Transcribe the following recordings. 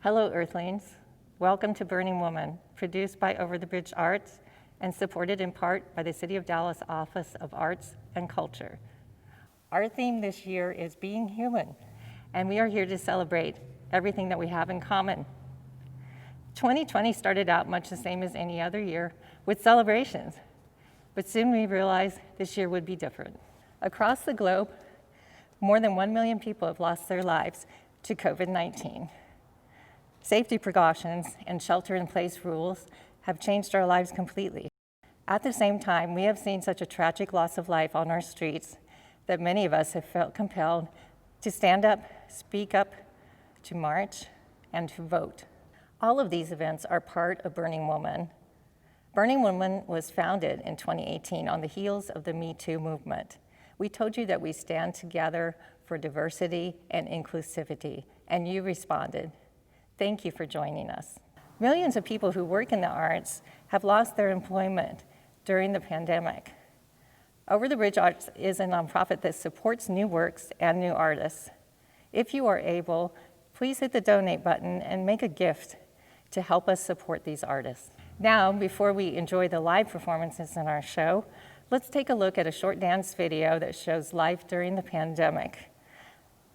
Hello, Earthlings. Welcome to Burning Woman, produced by Over the Bridge Arts and supported in part by the City of Dallas Office of Arts and Culture. Our theme this year is being human, and we are here to celebrate everything that we have in common. 2020 started out much the same as any other year with celebrations, but soon we realized this year would be different. Across the globe, more than 1 million people have lost their lives to COVID-19. Safety precautions and shelter-in-place rules have changed our lives completely. At the same time, we have seen such a tragic loss of life on our streets that many of us have felt compelled to stand up, speak up, to march, and to vote. All of these events are part of Burning Woman. Burning Woman was founded in 2018 on the heels of the Me Too movement. We told you that we stand together for diversity and inclusivity, and you responded. Thank you for joining us. Millions of people who work in the arts have lost their employment during the pandemic. Over the Bridge Arts is a nonprofit that supports new works and new artists. If you are able, please hit the donate button and make a gift to help us support these artists. Now, before we enjoy the live performances in our show, let's take a look at a short dance video that shows life during the pandemic.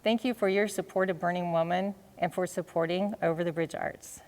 Thank you for your support of Burning Woman and for supporting Over the Bridge Arts.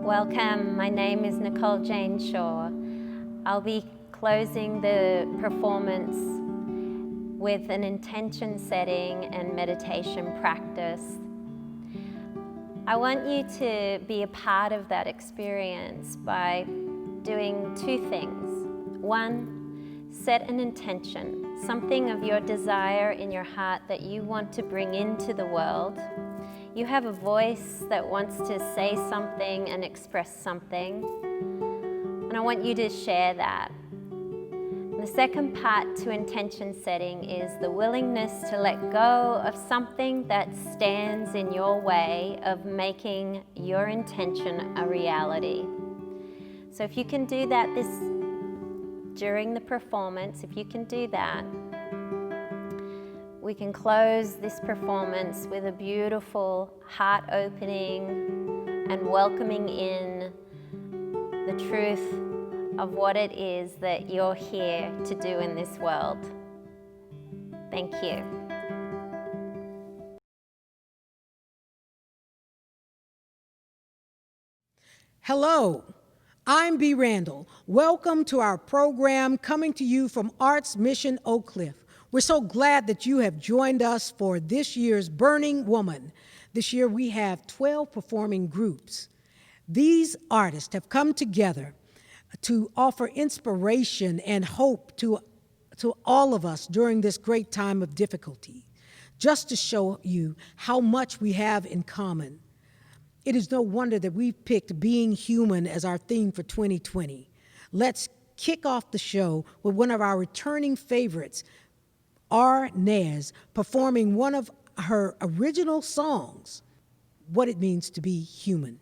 Welcome, my name is Nicole Jane Shaw. I'll be closing the performance with an intention setting and meditation practice. I want you to be a part of that experience by doing two things. One, set an intention, something of your desire in your heart that you want to bring into the world. You have a voice that wants to say something and express something, and I want you to share that. And the second part to intention setting is the willingness to let go of something that stands in your way of making your intention a reality. So if you can do that during the performance, if you can do that, we can close this performance with a beautiful heart opening and welcoming in the truth of what it is that you're here to do in this world. Thank you. Hello, I'm B. Randall. Welcome to our program coming to you from Arts Mission Oak Cliff. We're so glad that you have joined us for this year's Burning Woman. This year we have 12 performing groups. These artists have come together to offer inspiration and hope to all of us during this great time of difficulty, just to show you how much we have in common. It is no wonder that we've picked being human as our theme for 2020. Let's kick off the show with one of our returning favorites, Nez, performing one of her original songs, What It Means to Be Human.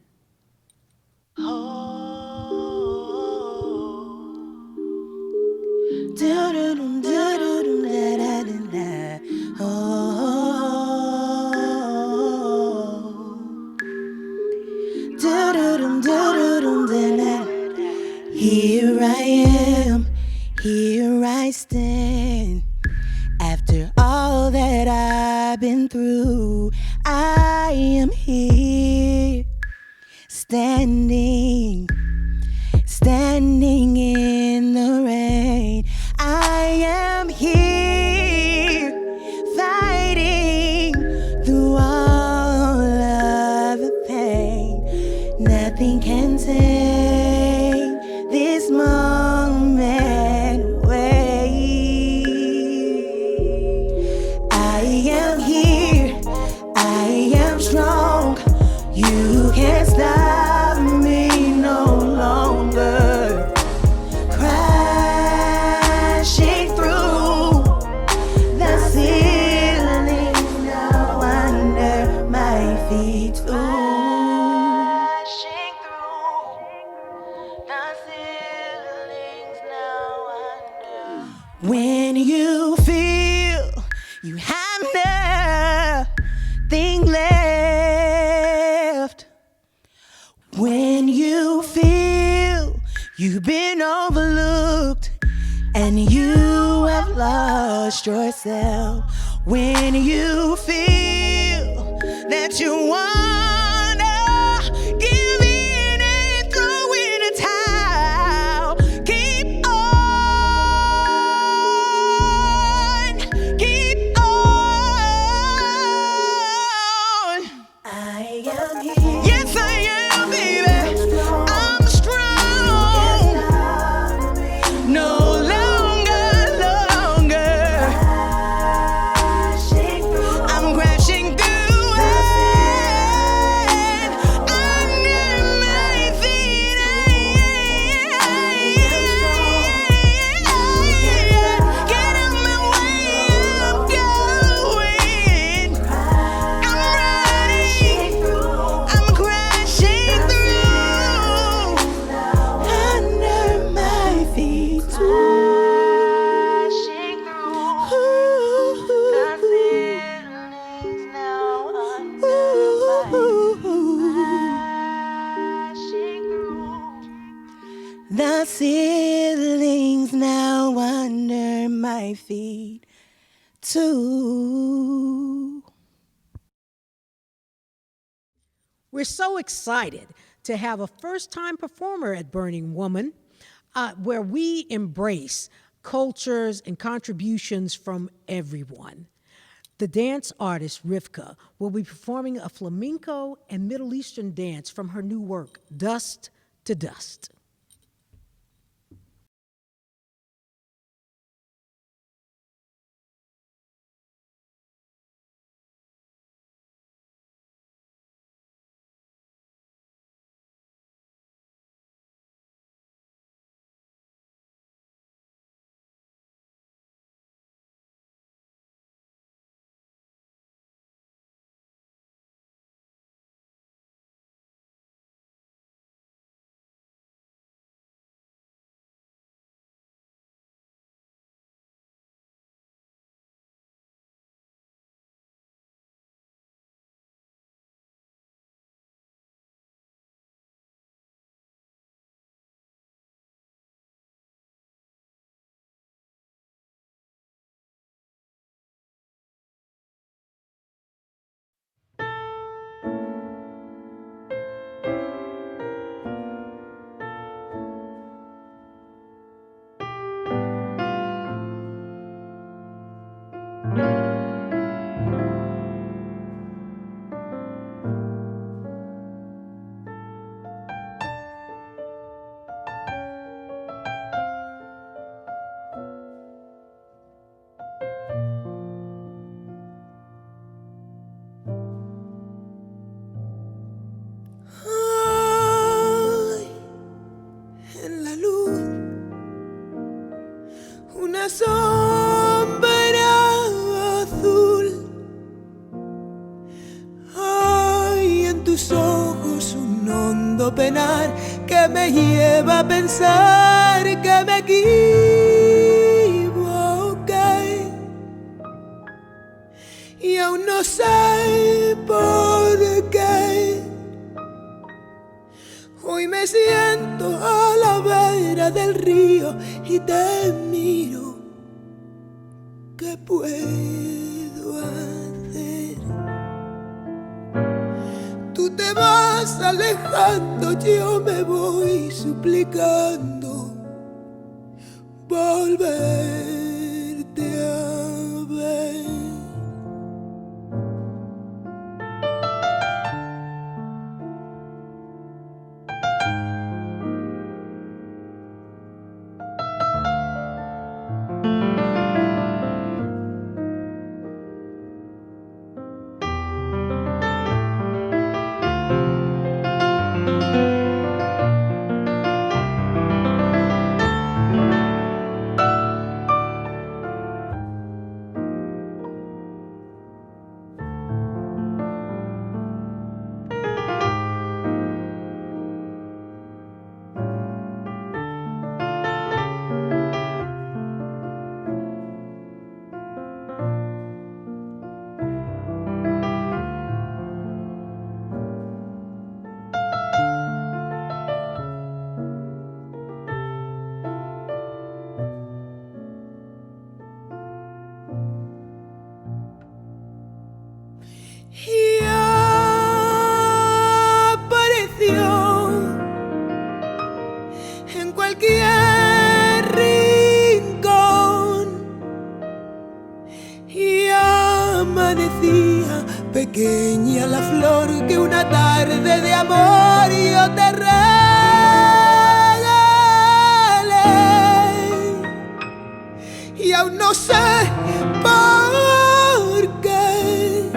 Here I am, here I stand. After all that I've been through, I am here, standing in the rain. I am here, fighting through all of the pain. Nothing can take this moment away. I am here, I am strong. You can't stop me no longer. Crashing through the ceiling now under my feet. Crashing through the ceilings now under. When you feel you have nothing left, when you feel you've been overlooked and you have lost yourself, when you feel that you wanna give in and throw in a towel, keep on, keep on. I am here. Yes, I am, baby. I'm strong. No longer. I'm crashing through it. Under my feet. Get in my way, I'm going. I'm running. I'm crashing through under my feet. Crashing through the ceilings now under my crashing through the ceilings now under my feet too. We're so excited to have a first-time performer at Burning Woman, where we embrace cultures and contributions from everyone. The dance artist Rivka will be performing a flamenco and Middle Eastern dance from her new work, Dust to Dust. Ay, en la luz, una sombra azul. Hay en tus ojos un hondo penar que me lleva a pensar que me equivoqué. Y aún no sé por qué. Hoy me siento a la vera del río y te miro. ¿Qué puedo hacer? Tú te vas alejando, yo me voy suplicando volverte a ver. Y apareció en cualquier rincón y amanecía pequeña la flor que una tarde de amor yo te regalé. Y aún no sé por qué.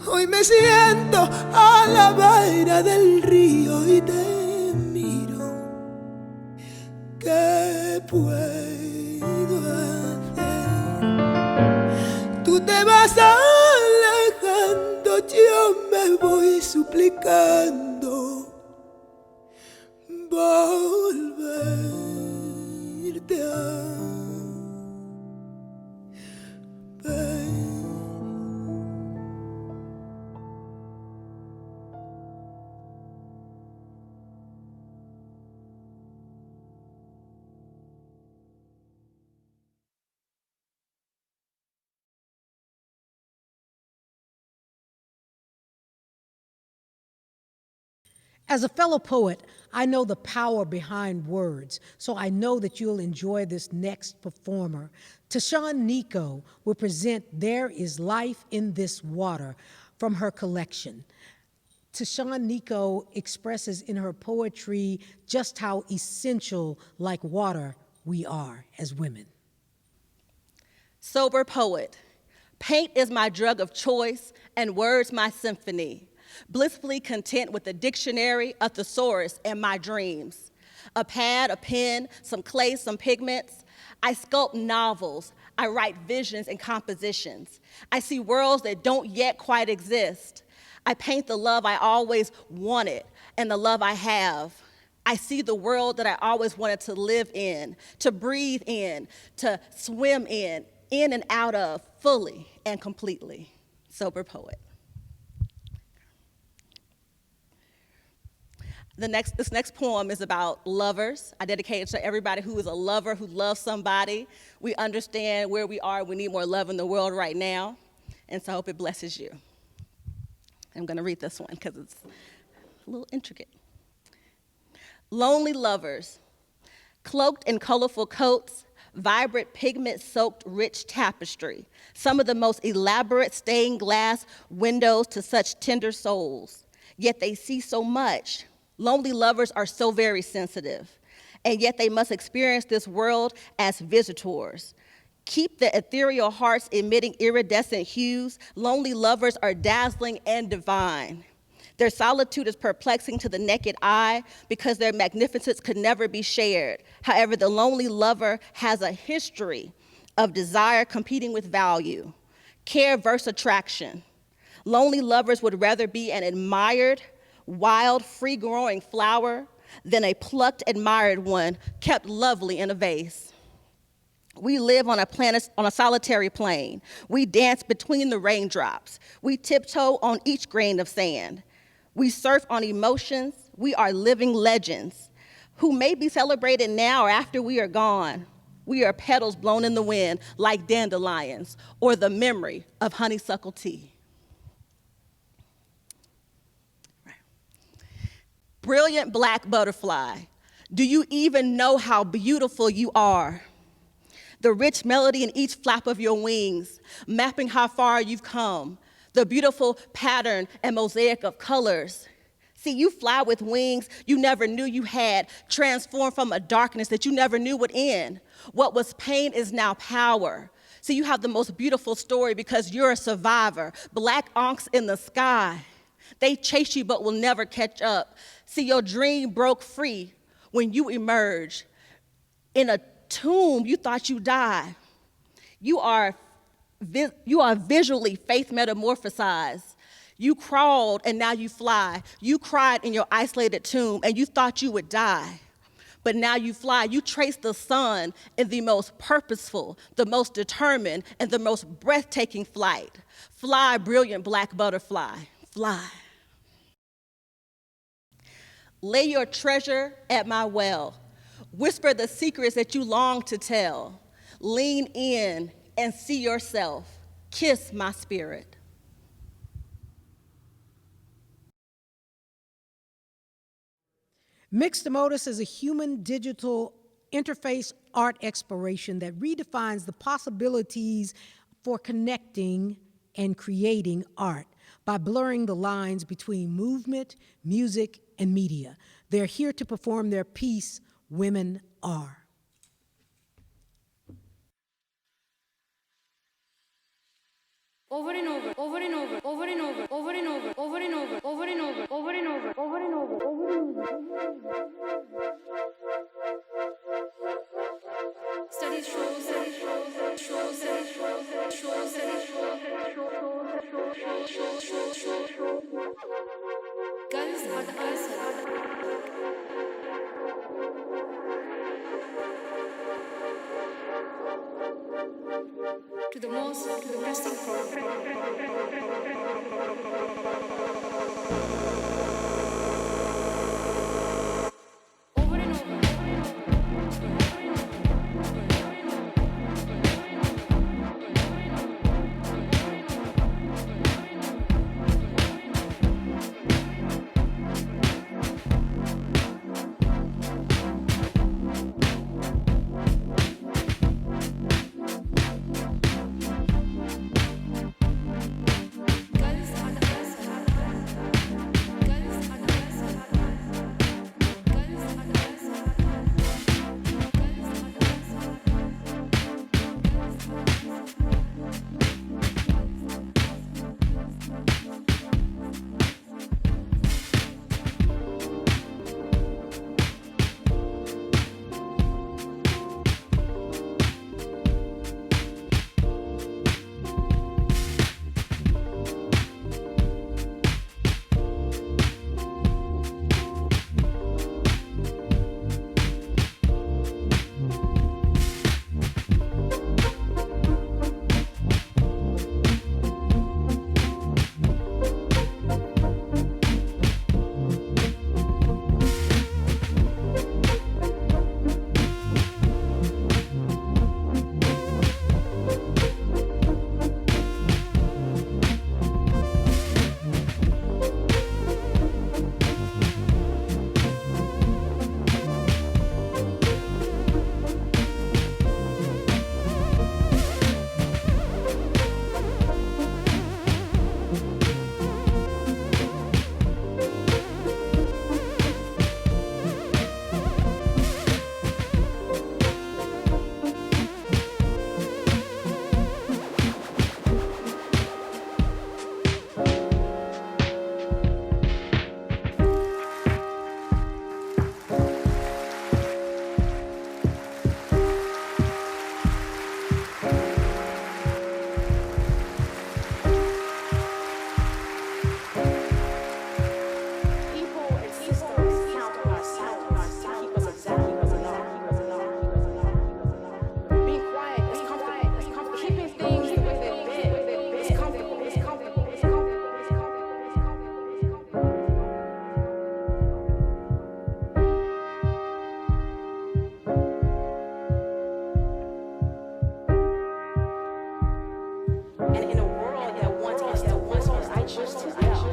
Hoy me siento a la vera del río y te miro. ¿Qué puedo hacer? Tú te vas alejando, yo me voy suplicando volverte a As a fellow poet, I know the power behind words, so I know that you'll enjoy this next performer. Tashawn Nico will present There Is Life in This Water from her collection. Tashawn Nico expresses in her poetry just how essential, like water, we are as women. Sober poet. Paint is my drug of choice and words my symphony. Blissfully content with a dictionary, a thesaurus, and my dreams. A pad, a pen, some clay, some pigments. I sculpt novels. I write visions and compositions. I see worlds that don't yet quite exist. I paint the love I always wanted and the love I have. I see the world that I always wanted to live in, to breathe in, to swim in and out of, fully and completely. Sober poet. This next poem is about lovers. I dedicate it to everybody who is a lover, who loves somebody. We understand where we are. We need more love in the world right now. And so I hope it blesses you. I'm going to read this one because it's a little intricate. Lonely lovers, cloaked in colorful coats, vibrant pigment-soaked rich tapestry, some of the most elaborate stained glass windows to such tender souls. Yet they see so much. Lonely lovers are so very sensitive, and yet they must experience this world as visitors. Keep the ethereal hearts emitting iridescent hues. Lonely lovers are dazzling and divine. Their solitude is perplexing to the naked eye because their magnificence could never be shared. However, the lonely lover has a history of desire competing with value, care versus attraction. Lonely lovers would rather be an admired, wild, free-growing flower than a plucked, admired one kept lovely in a vase. We live on a planet, on a solitary plane. We dance between the raindrops. We tiptoe on each grain of sand. We surf on emotions. We are living legends who may be celebrated now or after we are gone. We are petals blown in the wind like dandelions or the memory of honeysuckle tea. Brilliant black butterfly, do you even know how beautiful you are? The rich melody in each flap of your wings, mapping how far you've come, the beautiful pattern and mosaic of colors. See, you fly with wings you never knew you had, transformed from a darkness that you never knew would end. What was pain is now power. See, you have the most beautiful story because you're a survivor, black onks in the sky. They chase you but will never catch up. See, your dream broke free when you emerged. In a tomb, you thought you died. You are visually faith metamorphosized. You crawled and now you fly. You cried in your isolated tomb and you thought you would die. But now you fly. You trace the sun in the most purposeful, the most determined, and the most breathtaking flight. Fly, brilliant black butterfly, fly. Lay your treasure at my well. Whisper the secrets that you long to tell. Lean in and see yourself. Kiss my spirit. Mixed Emotus is a human digital interface art exploration that redefines the possibilities for connecting and creating art by blurring the lines between movement, music, and media. They're here to perform their piece, Women Are. Over and over, over and over, over and over, over and over, over and over, over and over, over and over, over and over, over and over. Studies show, studies show, studies show, studies show, studies show, studies show. Guns are the answer. To the pressing problem. Over and over. And in a world that wants us to whisper, I choose to yell.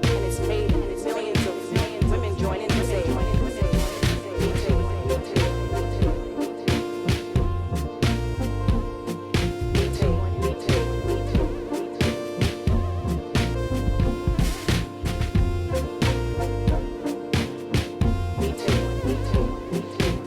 And it's made millions of women join in to say, me too, me too, me too, me too, me too, me too, me too. Me too, me too, me too.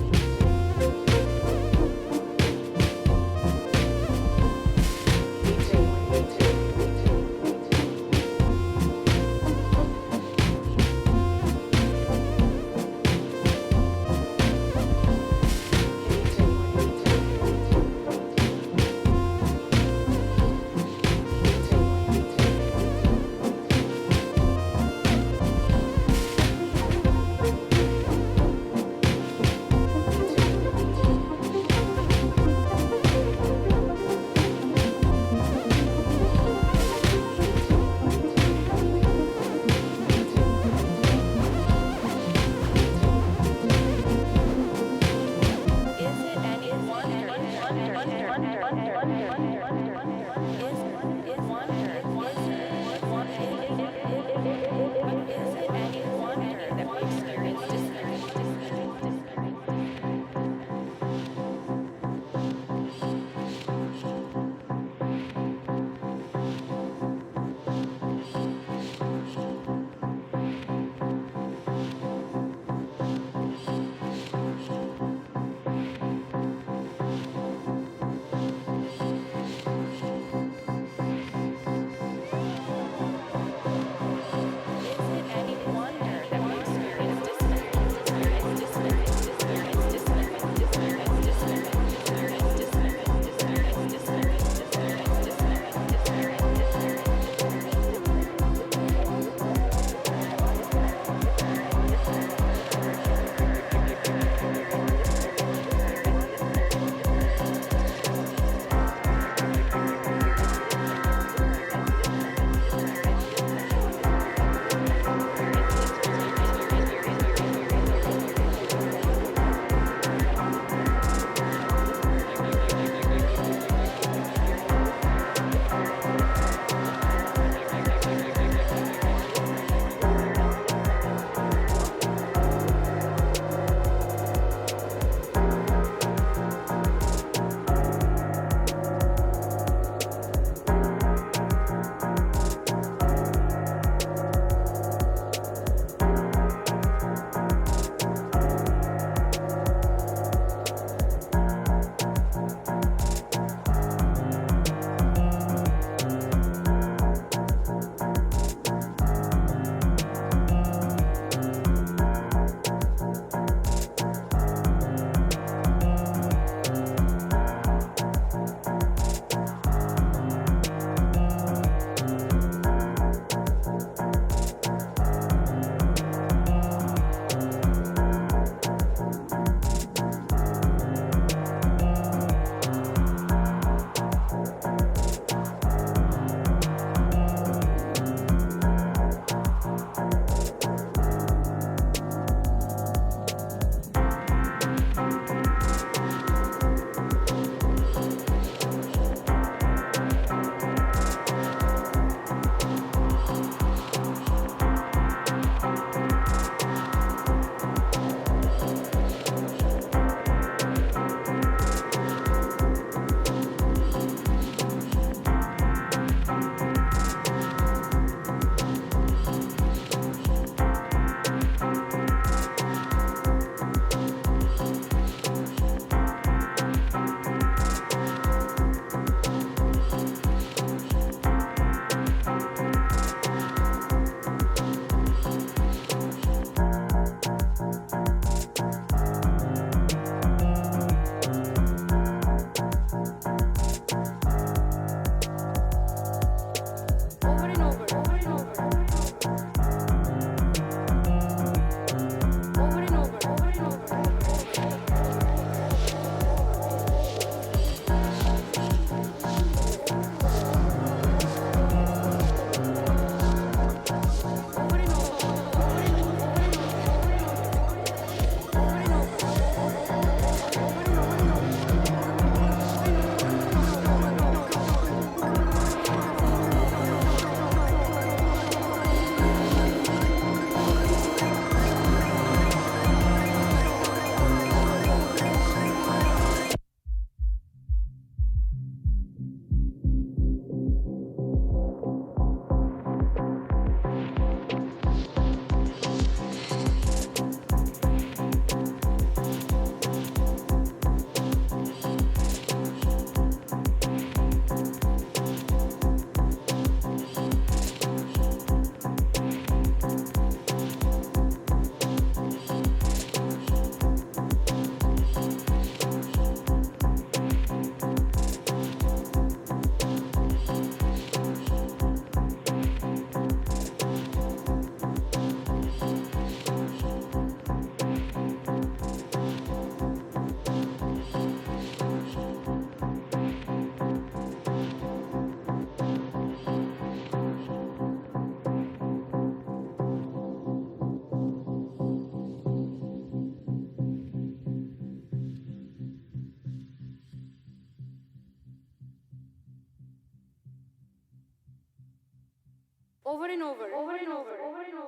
over and over, over and over, over and over.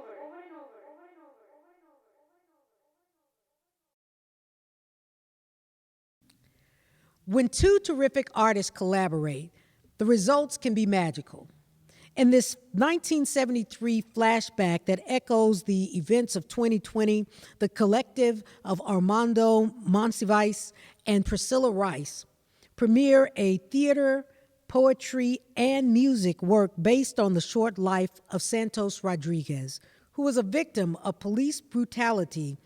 When two terrific artists collaborate, the results can be magical. In this 1973 flashback that echoes the events of 2020, the collective of Armando Monsiváis and Priscilla Rice premiere a theater, poetry, and music work based on the short life of Santos Rodriguez, who was a victim of police brutality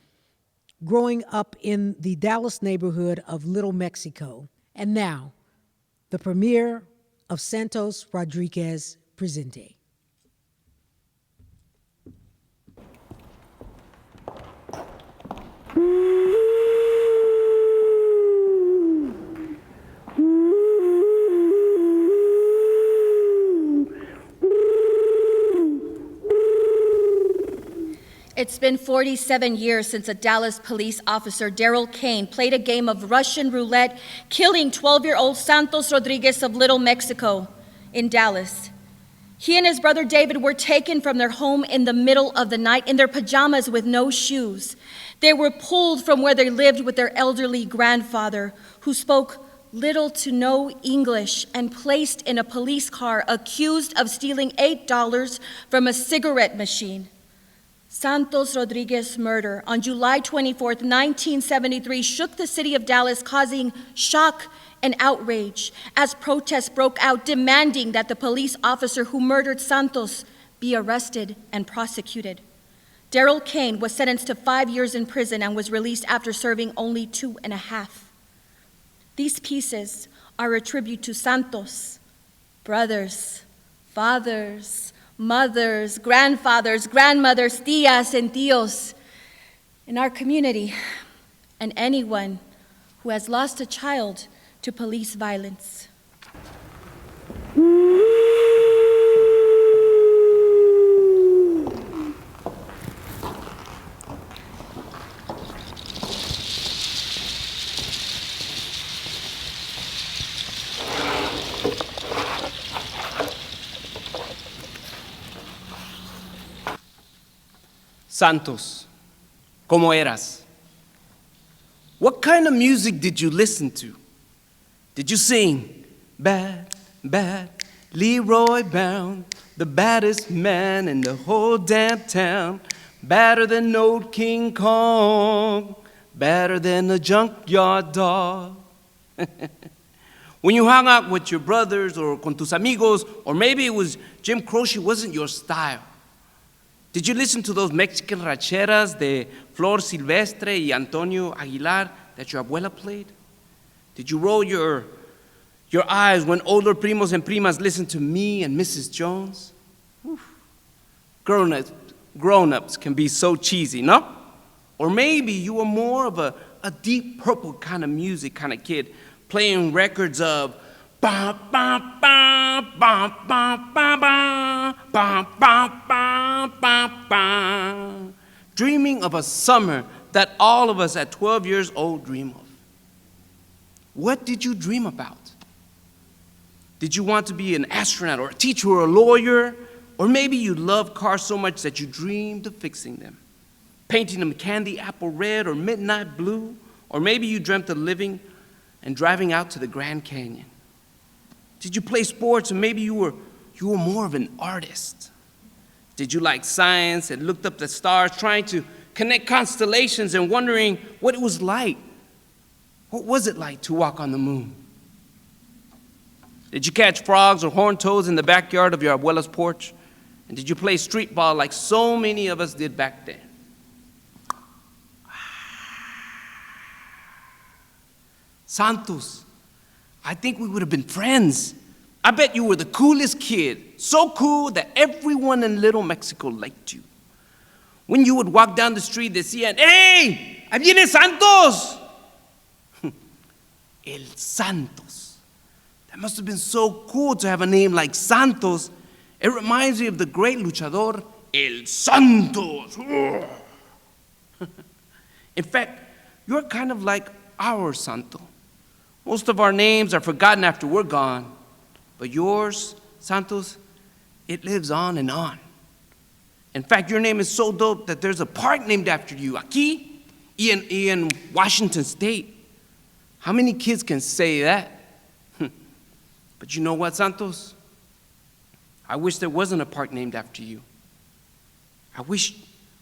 growing up in the Dallas neighborhood of Little Mexico. And now, the premiere of Santos Rodriguez Presente. It's been 47 years since a Dallas police officer, Daryl Kane, played a game of Russian roulette, killing 12-year-old Santos Rodriguez of Little Mexico in Dallas. He and his brother David were taken from their home in the middle of the night in their pajamas with no shoes. They were pulled from where they lived with their elderly grandfather, who spoke little to no English, and placed in a police car accused of stealing $8 from a cigarette machine. Santos Rodriguez's murder on July 24, 1973, shook the city of Dallas, causing shock and outrage as protests broke out demanding that the police officer who murdered Santos be arrested and prosecuted. Daryl Kane was sentenced to 5 years in prison and was released after serving only 2.5. These pieces are a tribute to Santos, brothers, fathers, mothers, grandfathers, grandmothers, tías, and tíos in our community, and anyone who has lost a child to police violence. Santos, ¿cómo eras? What kind of music did you listen to? Did you sing, bad, bad, Leroy Brown, the baddest man in the whole damn town, badder than old King Kong, badder than a junkyard dog? When you hung out with your brothers or con tus amigos, or maybe it was Jim Croce wasn't your style. Did you listen to those Mexican rancheras de Flor Silvestre y Antonio Aguilar that your abuela played? Did you roll your eyes when older primos and primas listened to me and Mrs. Jones? Grown-ups can be so cheesy, no? Or maybe you were more of a deep purple kind of music kind of kid, playing records of ba ba ba ba ba ba ba ba ba ba ba ba, dreaming of a summer that all of us at 12 years old dream of. What did you dream about? Did you want to be an astronaut or a teacher or a lawyer? Or maybe you loved cars so much that you dreamed of fixing them, painting them candy apple red or midnight blue. Or maybe you dreamt of living and driving out to the Grand Canyon. Did you play sports, or maybe you were more of an artist? Did you like science and looked up the stars, trying to connect constellations and wondering what it was like? What was it like to walk on the moon? Did you catch frogs or horned toads in the backyard of your abuela's porch? And did you play street ball like so many of us did back then? Santos, I think we would have been friends. I bet you were the coolest kid, so cool that everyone in Little Mexico liked you. When you would walk down the street, they see "Hey, ahí viene Santos!" El Santos. That must have been so cool to have a name like Santos. It reminds me of the great luchador, El Santos. In fact, you're kind of like our Santo. Most of our names are forgotten after we're gone, but yours, Santos, it lives on and on. In fact, your name is so dope that there's a park named after you, aquí, in Washington State. How many kids can say that? But you know what, Santos? I wish there wasn't a park named after you. I wish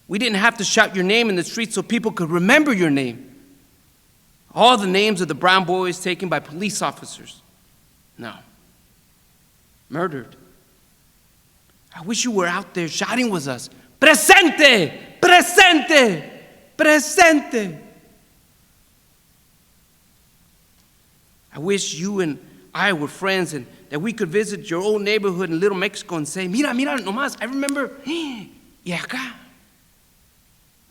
we didn't have to shout your name in the streets so people could remember your name. All the names of the brown boys taken by police officers. No. Murdered. I wish you were out there shouting with us, Presente! Presente! Presente! I wish you and I were friends and that we could visit your old neighborhood in Little Mexico and say, mira, mira nomás, I remember, y acá.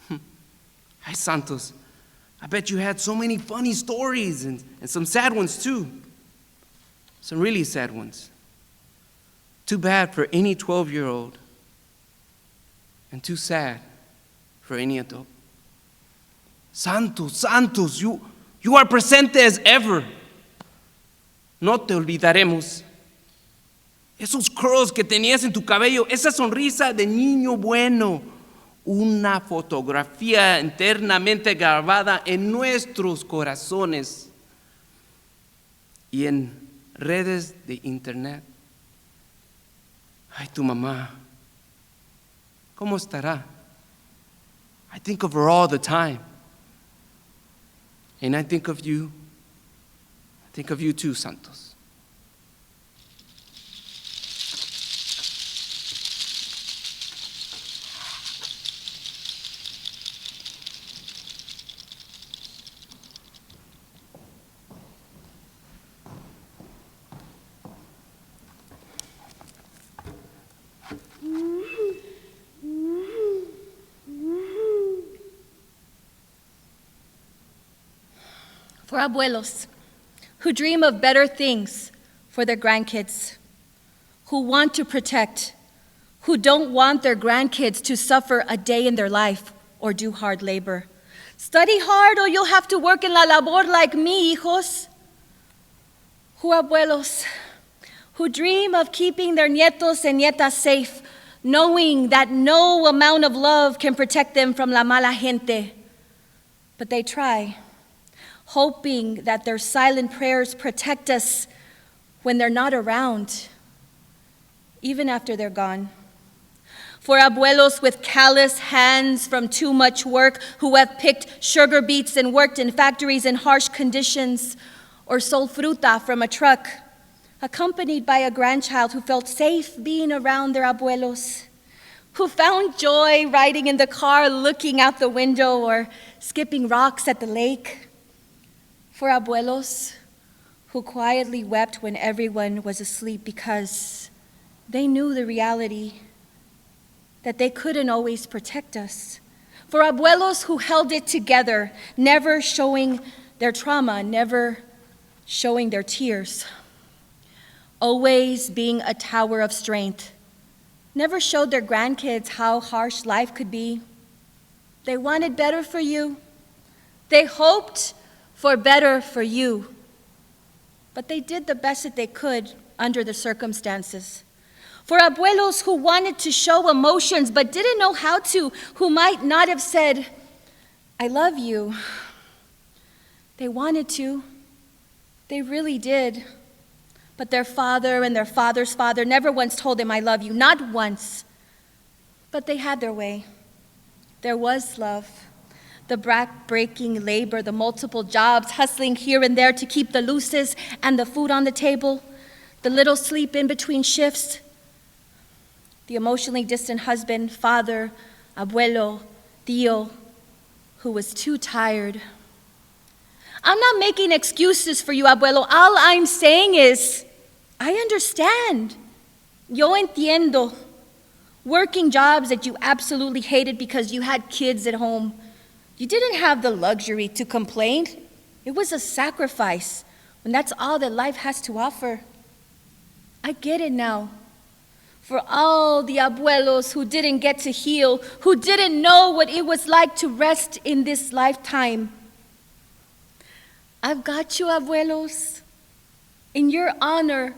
Hi, Santos. I bet you had so many funny stories and some sad ones too. Some really sad ones. Too bad for any 12-year-old and too sad for any adult. Santos, Santos, you are presente as ever. No te olvidaremos. Esos curls que tenías en tu cabello, esa sonrisa de niño bueno, una fotografía eternamente grabada en nuestros corazones y en redes de internet. Ay, tu mamá, ¿cómo estará? I think of her all the time. And I think of you. I think of you too, Santos. For abuelos who dream of better things for their grandkids, who want to protect, who don't want their grandkids to suffer a day in their life or do hard labor. Study hard or you'll have to work in la labor like me, hijos. Who abuelos who dream of keeping their nietos and nietas safe, knowing that no amount of love can protect them from la mala gente. But they try, hoping that their silent prayers protect us when they're not around, even after they're gone. For abuelos with callous hands from too much work, who have picked sugar beets and worked in factories in harsh conditions, or sold fruta from a truck, accompanied by a grandchild who felt safe being around their abuelos, who found joy riding in the car, looking out the window, or skipping rocks at the lake. For abuelos who quietly wept when everyone was asleep because they knew the reality that they couldn't always protect us. For abuelos who held it together, never showing their trauma, never showing their tears. Always being a tower of strength, never showed their grandkids how harsh life could be. They wanted better for you. They hoped for better for you. But they did the best that they could under the circumstances. For abuelos who wanted to show emotions but didn't know how to, who might not have said, I love you. They wanted to. They really did. But their father and their father's father never once told them, I love you. Not once. But they had their way. There was love. The back-breaking labor, the multiple jobs, hustling here and there to keep the luces and the food on the table, the little sleep in between shifts, the emotionally distant husband, father, abuelo, tío, who was too tired. I'm not making excuses for you, abuelo. All I'm saying is, I understand. Yo entiendo. Working jobs that you absolutely hated because you had kids at home. You didn't have the luxury to complain. It was a sacrifice when that's all that life has to offer. I get it now. For all the abuelos who didn't get to heal, who didn't know what it was like to rest in this lifetime. I've got you, abuelos, in your honor,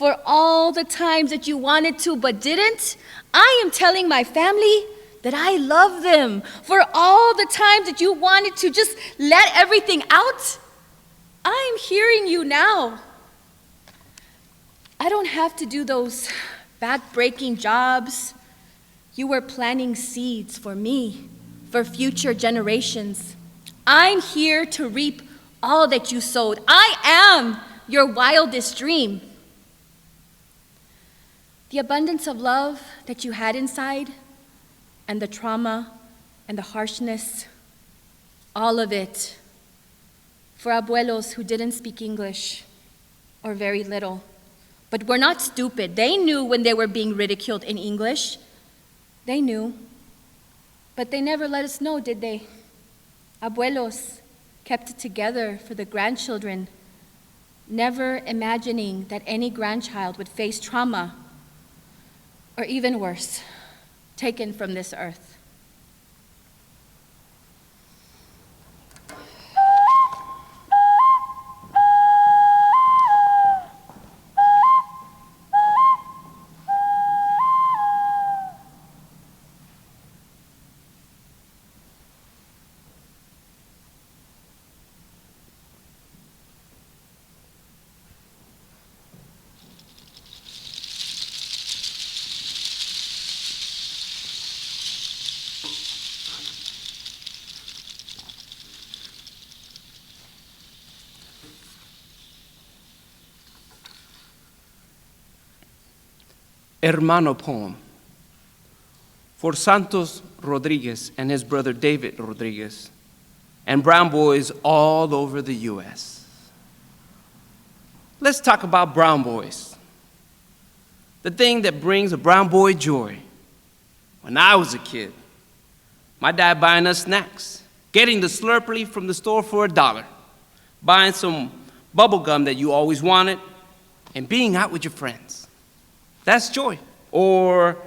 For all the times that you wanted to but didn't, I am telling my family that I love them. For all the times that you wanted to just let everything out, I am hearing you now. I don't have to do those back-breaking jobs. You were planting seeds for me, for future generations. I'm here to reap all that you sowed. I am your wildest dream. The abundance of love that you had inside, and the trauma and the harshness, all of it, for abuelos who didn't speak English or very little, but were not stupid. They knew when they were being ridiculed in English. They knew, but they never let us know, did they? Abuelos kept it together for the grandchildren, never imagining that any grandchild would face trauma, or even worse, taken from this earth. Hermano poem for Santos Rodriguez and his brother David Rodriguez and brown boys all over the U.S. Let's talk about brown boys. The thing that brings a brown boy joy. When I was a kid, my dad buying us snacks, getting the Slurpee from the store for $1, buying some bubble gum that you always wanted, and being out with your friends. That's joy. Or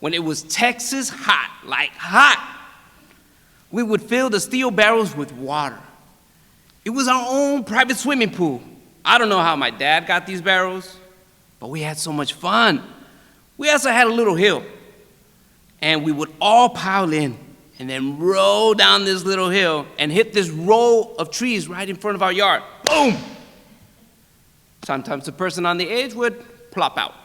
when it was Texas hot, like hot, we would fill the steel barrels with water. It was our own private swimming pool. I don't know how my dad got these barrels, but we had so much fun. We also had a little hill, and we would all pile in and then roll down this little hill and hit this row of trees right in front of our yard. Boom! Sometimes the person on the edge would plop out.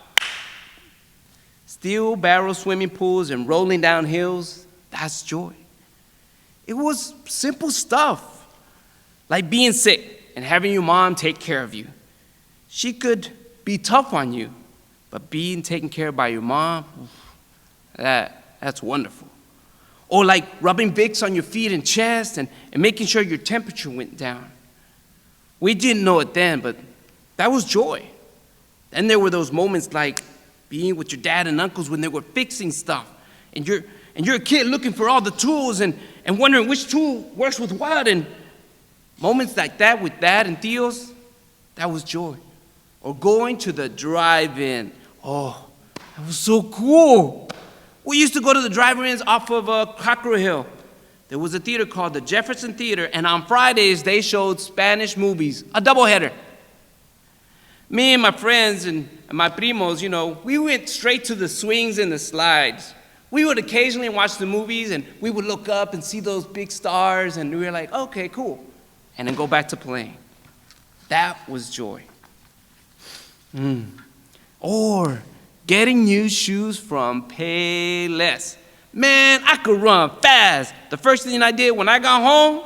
Steel barrel swimming pools and rolling down hills, that's joy. It was simple stuff, like being sick and having your mom take care of you. She could be tough on you, but being taken care of by your mom, that's wonderful. Or like rubbing Vicks on your feet and chest and making sure your temperature went down. We didn't know it then, but that was joy. Then there were those moments like being with your dad and uncles when they were fixing stuff, and you're a kid looking for all the tools and wondering which tool works with what, and moments like that with dad and tios, that was joy. Or going to the drive-in, oh, that was so cool. We used to go to the drive-ins off of Cockrell Hill. There was a theater called the Jefferson Theater, and on Fridays they showed Spanish movies, a doubleheader. Me and my friends and my primos, we went straight to the swings and the slides. We would occasionally watch the movies, and we would look up and see those big stars, and we were like, okay, cool, and then go back to playing. That was joy. Or getting new shoes from Payless. Man, I could run fast. The first thing I did when I got home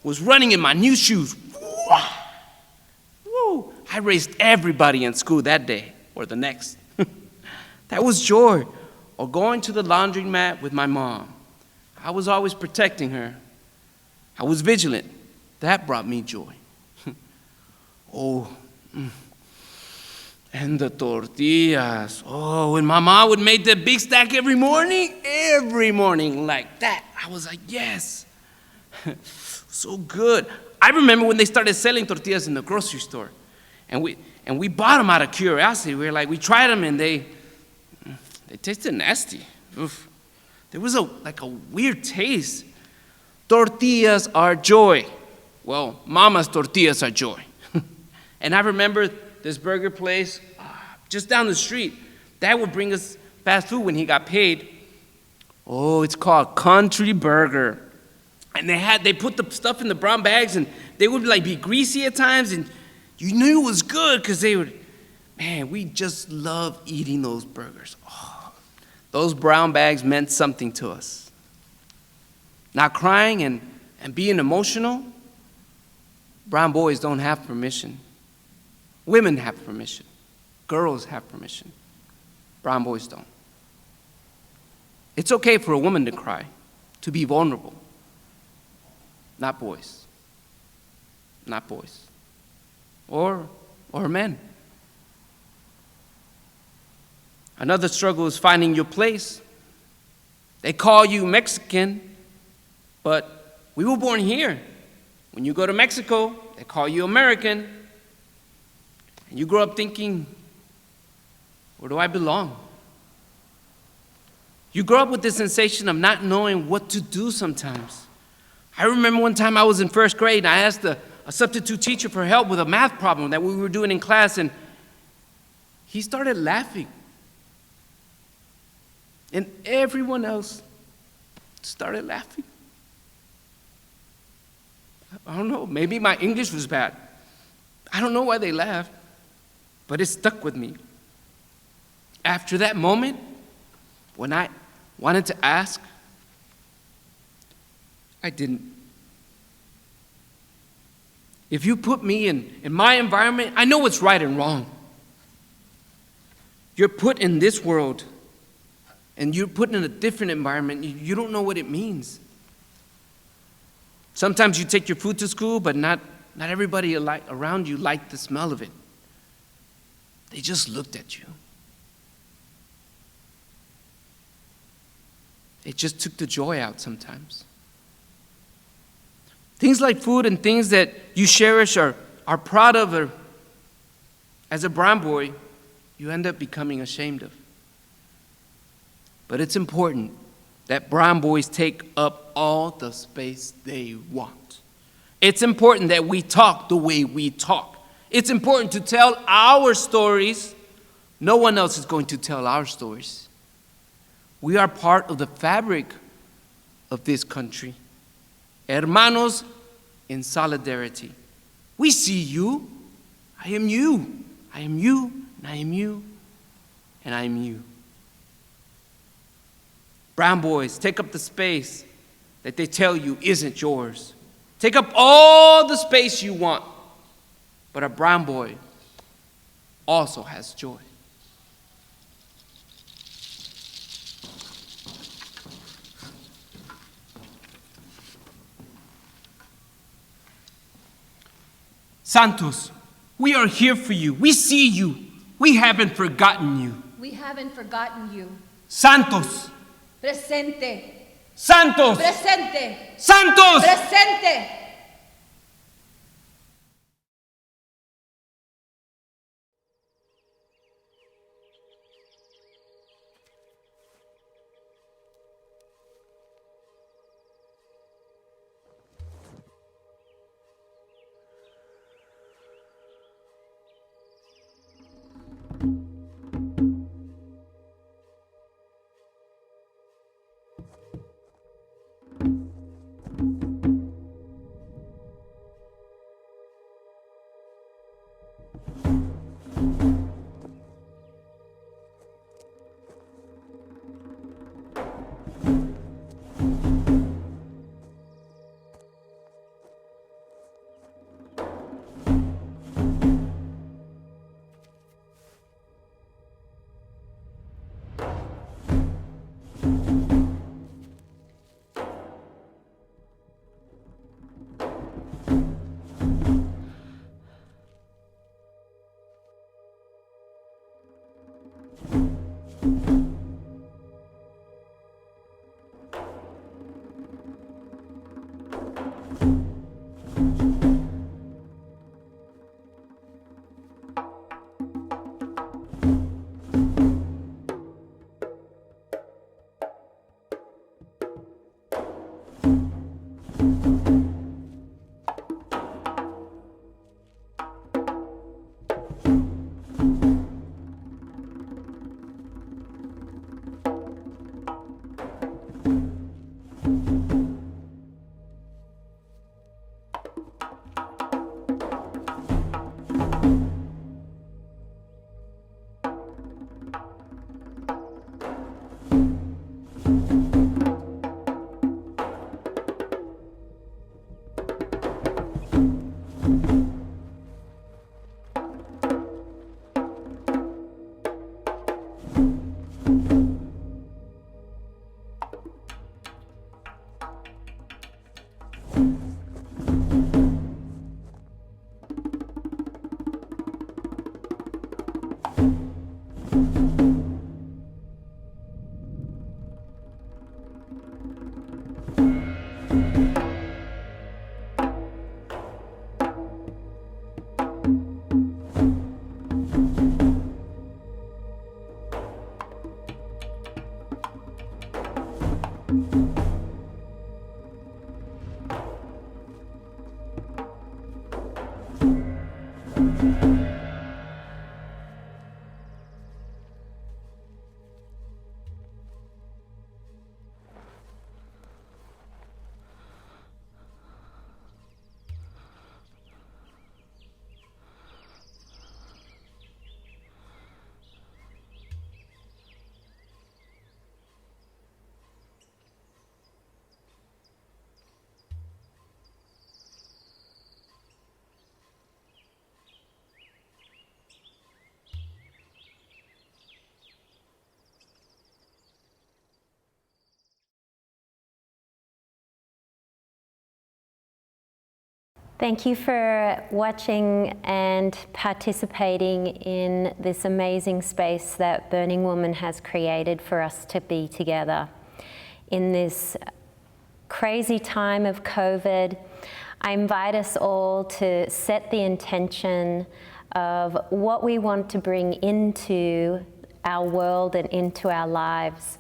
was running in my new shoes. Woo! I raced everybody in school that day or the next. That was joy. Or going to the laundromat with my mom. I was always protecting her. I was vigilant. That brought me joy. And the tortillas. Oh, when my mom would make that big stack every morning like that. I was like, yes. So good. I remember when they started selling tortillas in the grocery store. And we bought them out of curiosity. We tried them, and they tasted nasty. Oof. There was a weird taste. Tortillas are joy. Well, mama's tortillas are joy. And I remember this burger place, just down the street. Dad would bring us fast food when he got paid. Oh, it's called Country Burger. And they put the stuff in the brown bags, and they would like be greasy at times, and you knew it was good because we just love eating those burgers. Oh, those brown bags meant something to us. Now crying and being emotional, brown boys don't have permission. Women have permission. Girls have permission. Brown boys don't. It's okay for a woman to cry, to be vulnerable. Not boys. Not boys. Or men. Another struggle is finding your place. They call you Mexican, but we were born here. When you go to Mexico, they call you American. And you grow up thinking, where do I belong? You grow up with this sensation of not knowing what to do sometimes. I remember one time I was in first grade and I asked a substitute teacher for help with a math problem that we were doing in class, and he started laughing. And everyone else started laughing. I don't know, maybe my English was bad. I don't know why they laughed, but it stuck with me. After that moment, when I wanted to ask, I didn't. If you put me in my environment, I know what's right and wrong. You're put in this world, and you're put in a different environment. You don't know what it means. Sometimes you take your food to school, but not everybody around you liked the smell of it. They just looked at you. It just took the joy out sometimes. Things like food and things that you cherish are proud of, or as a brown boy, you end up becoming ashamed of. But it's important that brown boys take up all the space they want. It's important that we talk the way we talk. It's important to tell our stories. No one else is going to tell our stories. We are part of the fabric of this country. Hermanos in solidarity. We see you. I am you. I am you, and I am you, and I am you. Brown boys, take up the space that they tell you isn't yours. Take up all the space you want. But a brown boy also has joy. Santos, we are here for you. We see you. We haven't forgotten you. We haven't forgotten you. Santos. Presente. Santos. Presente. Santos. Presente. Thank you for watching and participating in this amazing space that Burning Woman has created for us to be together. In this crazy time of COVID, I invite us all to set the intention of what we want to bring into our world and into our lives.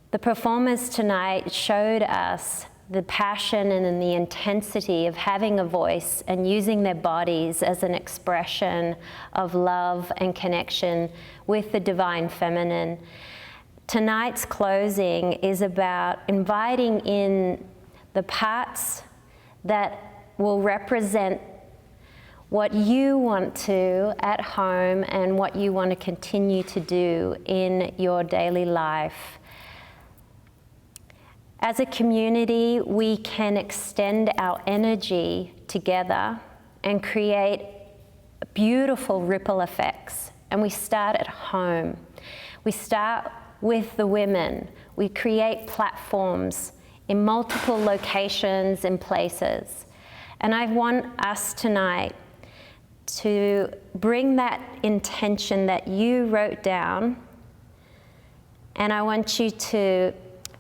The performers tonight showed us the passion and the intensity of having a voice and using their bodies as an expression of love and connection with the divine feminine. Tonight's closing is about inviting in the parts that will represent what you want to at home and what you want to continue to do in your daily life. As a community, we can extend our energy together and create beautiful ripple effects. And we start at home. We start with the women. We create platforms in multiple locations and places. And I want us tonight to bring that intention that you wrote down, and I want you to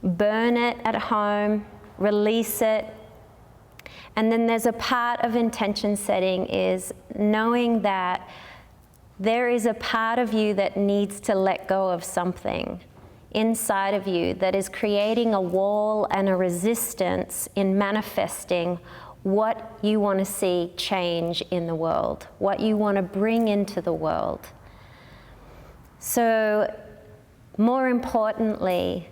burn it at home, release it, and then there's a part of intention setting is knowing that there is a part of you that needs to let go of something inside of you that is creating a wall and a resistance in manifesting what you want to see change in the world, what you want to bring into the world. So, more importantly,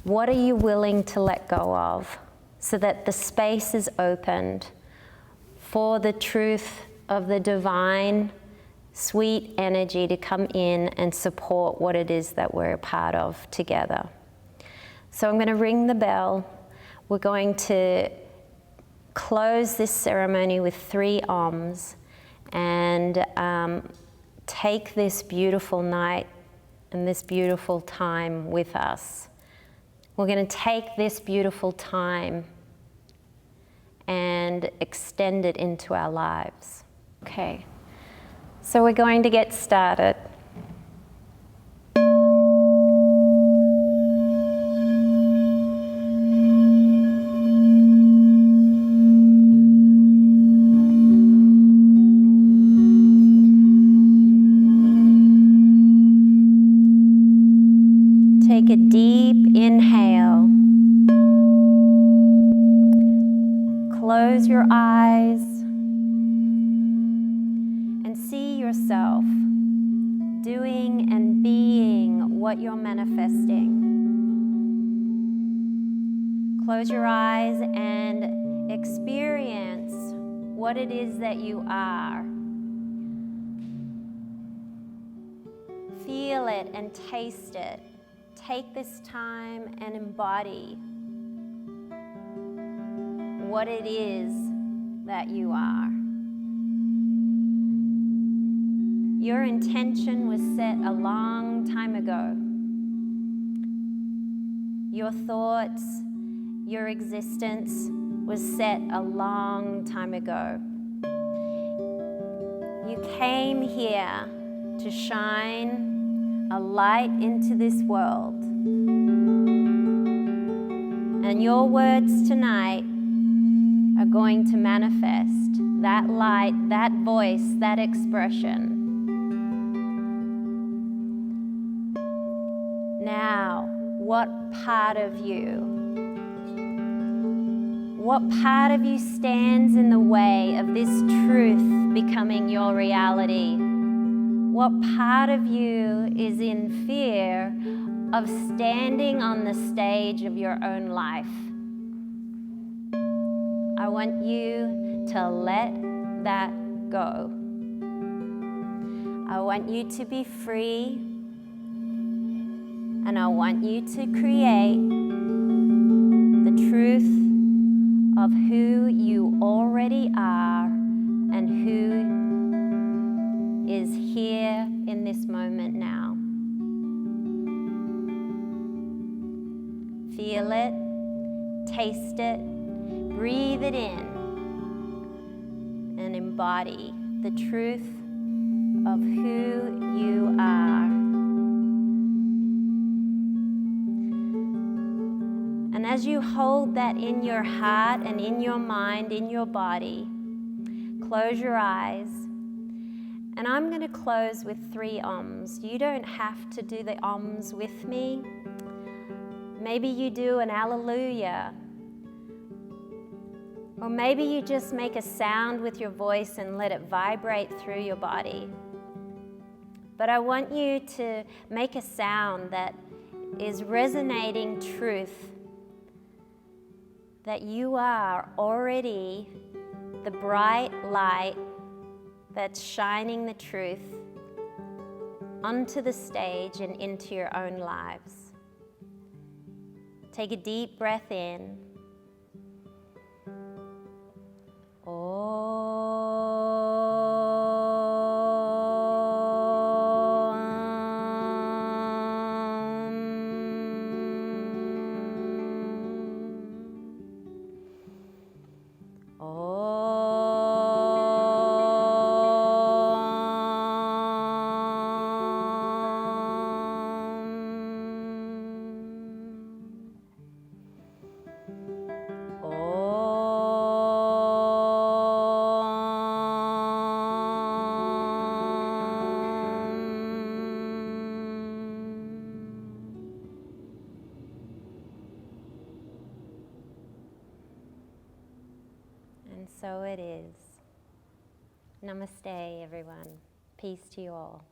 what are you willing to let go of so that the space is opened for the truth of the divine, sweet energy to come in and support what it is that we're a part of together. So I'm going to ring the bell. We're going to close this ceremony with 3 ohms and take this beautiful night and this beautiful time with us. We're going to take this beautiful time and extend it into our lives. Okay, so we're going to get started. Take a deep inhale. Close your eyes and see yourself doing and being what you're manifesting. Close your eyes and experience what it is that you are. Feel it and taste it. Take this time and embody what it is that you are. Your intention was set a long time ago. Your thoughts, your existence was set a long time ago. You came here to shine a light into this world. And your words tonight are going to manifest that light, that voice, that expression. Now, what part of you stands in the way of this truth becoming your reality? What part of you is in fear of standing on the stage of your own life? I want you to let that go. I want you to be free, and I want you to create the truth of who you already are and who is here in this moment now. Feel it, taste it, breathe it in, and embody the truth of who you are. And as you hold that in your heart and in your mind, in your body, close your eyes. And I'm going to close with 3 ohms. You don't have to do the ohms with me. Maybe you do an alleluia. Or maybe you just make a sound with your voice and let it vibrate through your body. But I want you to make a sound that is resonating truth, that you are already the bright light that's shining the truth onto the stage and into your own lives. Take a deep breath in. And so it is. Namaste, everyone. Peace to you all.